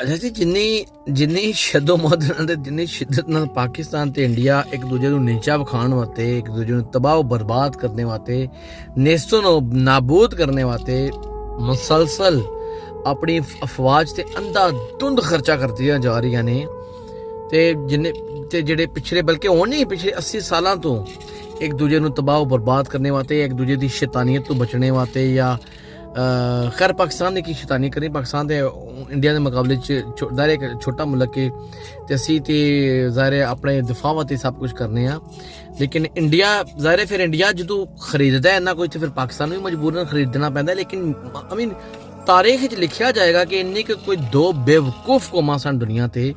ਅੱਛਾ ਜੀ, ਜਿੰਨੀ ਸ਼ੱਦੋ-ਮੌਤ ਤੇ ਜਿੰਨੀ ਸ਼ਿੱਦਤ ਨਾਲ ਪਾਕਿਸਤਾਨ ਤੇ ਇੰਡੀਆ ਇੱਕ ਦੂਜੇ ਨੂੰ ਨੀਚਾ ਵਿਖਾਉਣ ਵਾਸਤੇ, ਇੱਕ ਦੂਜੇ ਨੂੰ ਤਬਾਹ ਬਰਬਾਦ ਕਰਨੇ ਵਾਸਤੇ, ਨੇਸਤੋ ਨਾਬੂਦ ਕਰਨੇ ਵਾਸਤੇ ਮੁਸਲਸਲ ਆਪਣੀ ਅਫਵਾਜ ਤੇ ਅੰਧਾਧੁੰਦ ਖਰਚਾ ਕਰਦੀਆਂ ਜਾ ਰਹੀਆਂ ਨੇ। ਤੇ ਜਿਹੜੇ ਪਿਛਲੇ ਬਲਕਿ ਹੁਣ ਨਹੀਂ, ਪਿਛਲੇ 80 ਸਾਲਾਂ ਤੋਂ ਇੱਕ ਦੂਜੇ ਨੂੰ ਤਬਾਹ ਬਰਬਾਦ ਕਰਨੇ ਵਾਸਤੇ, ਇੱਕ ਦੂਜੇ ਦੀ ਸ਼ੈਤਾਨੀਅਤ ਤੋਂ ਬਚਣੇ ਵਾਸਤੇ, ਜਾਂ खैर पाकिस्तान ने की शैतानी करी। पाकिस्तान ਦੇ ਇੰਡੀਆ ਦੇ ਮੁਕਾਬਲੇ 'ਚ ਜ਼ਾਹਿਰ ਇੱਕ ਛੋਟਾ ਮੁਲਕ ਹੈ ਤੇ ਅਸੀਂ ਤੇ ਜ਼ਾਹਿਰ ਆਪਣੇ ਦਿਫਾਅ ਵਾਸਤੇ ਸਭ ਕੁਝ ਕਰਨੇ ਆ। ਲੇਕਿਨ ਇੰਡੀਆ ਜ਼ਾਹਿਰ ਫਿਰ ਇੰਡੀਆ ਜਦੋਂ ਖਰੀਦਦਾ ਹੈ ਇੰਨਾ ਕੁਝ ਤੇ ਫਿਰ ਪਾਕਿਸਤਾਨ ਨੂੰ ਵੀ ਮਜਬੂਰਨ ਖਰੀਦਣਾ ਪੈਂਦਾ। ਲੇਕਿਨ ਤਾਰੀਖ 'ਚ ਲਿਖਿਆ ਜਾਏਗਾ ਕਿ ਇੰਨੀ ਕਿ ਕੋਈ ਦੋ ਬੇਵਕੂਫ ਕੌਮਾਂ ਸਨ ਦੁਨੀਆ ਤੇ,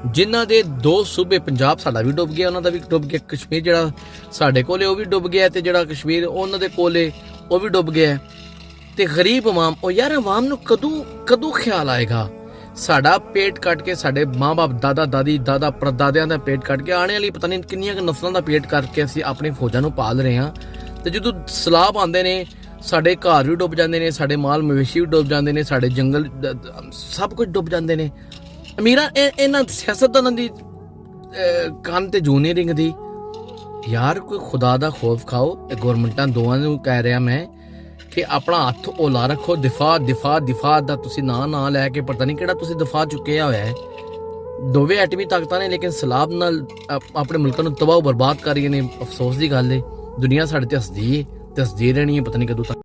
ਜਿਨ੍ਹਾਂ ਦੇ ਦੋ ਸੂਬੇ, ਪੰਜਾਬ ਸਾਡਾ ਵੀ ਡੁੱਬ ਗਿਆ, ਉਹਨਾਂ ਦਾ ਵੀ ਡੁੱਬ ਗਿਆ, ਕਸ਼ਮੀਰ ਜਿਹੜਾ ਸਾਡੇ ਕੋਲ ਹੈ ਉਹ ਵੀ ਡੁੱਬ ਗਿਆ, ਤੇ ਜਿਹੜਾ ਕਸ਼ਮੀਰ ਉਹਨਾਂ ਦੇ ਕੋਲ ਹੈ ਉਹ ਵੀ ਡੁੱਬ ਗਿਆ। ਤੇ ਗਰੀਬ ਅਵਾਮ, ਉਹ ਯਾਰ ਅਵਾਮ ਨੂੰ ਕਦੋਂ ਖਿਆਲ ਆਏਗਾ ਸਾਡਾ ਪੇਟ ਕੱਟ ਕੇ, ਸਾਡੇ ਮਾਂ-ਬਾਪ, ਦਾਦਾ ਦਾਦੀ, ਦਾਦਾ ਪੜਦਾਦਿਆਂ ਦਾ ਪੇਟ ਕੱਟ ਕੇ, ਆਉਣੇ ਵਾਲੀ ਪਤਾ ਨਹੀਂ ਕਿੰਨੀਆਂ ਕੁ ਨਸਲਾਂ ਦਾ ਪੇਟ ਕਰਕੇ ਅਸੀਂ ਆਪਣੀ ਫੌਜਾਂ ਨੂੰ ਪਾਲ ਰਹੇ ਹਾਂ। ਤੇ ਜਦੋਂ ਸਲਾਬ ਆਉਂਦੇ ਨੇ ਸਾਡੇ ਘਰ ਵੀ ਡੁੱਬ ਜਾਂਦੇ ਨੇ, ਸਾਡੇ ਮਾਲ ਮਵੇਸ਼ੀ ਵੀ ਡੁੱਬ ਜਾਂਦੇ ਨੇ, ਸਾਡੇ ਜੰਗਲ ਸਭ ਕੁਝ ਡੁੱਬ ਜਾਂਦੇ ਨੇ। ਅਮੀਰਾਂ ਇਹਨਾਂ ਸਿਆਸਤਦਾਨਾਂ ਦੀ ਕੰਨ ਤੇ ਜੂੰ ਨਹੀਂ ਰਿੰਗਦੀ। ਯਾਰ ਕੋਈ ਖੁਦਾ ਦਾ ਖੌਫ ਖਾਓ। ਇਹ ਗੌਰਮੈਂਟਾਂ ਦੋਵਾਂ ਨੂੰ ਕਹਿ ਰਿਹਾ ਮੈਂ ਕਿ ਆਪਣਾ ਹੱਥ ਓਲਾ ਰੱਖੋ। ਦਿਫਾ ਦਾ ਤੁਸੀਂ ਨਾਂ ਲੈ ਕੇ ਪਤਾ ਨਹੀਂ ਕਿਹੜਾ ਤੁਸੀਂ ਦਿਫਾ ਚੁੱਕਿਆ ਹੋਇਆ ਹੈ। ਦੋਵੇਂ ਐਟਮੀ ਤਾਕਤਾਂ ਨੇ, ਲੇਕਿਨ ਸਲਾਬ ਨਾਲ ਆਪਣੇ ਮੁਲਕਾਂ ਨੂੰ ਤਬਾਹ ਬਰਬਾਦ ਕਰ ਰਹੀਆਂ ਨੇ। ਅਫਸੋਸ ਦੀ ਗੱਲ ਹੈ, ਦੁਨੀਆ ਸਾਡੇ ਤੇ ਹੱਸਦੀ ਹੈ ਤੇ ਹੱਸਦੀ ਰਹਿਣੀ ਹੈ ਪਤਾ ਨਹੀਂ ਕਦੋਂ ਤੱਕ।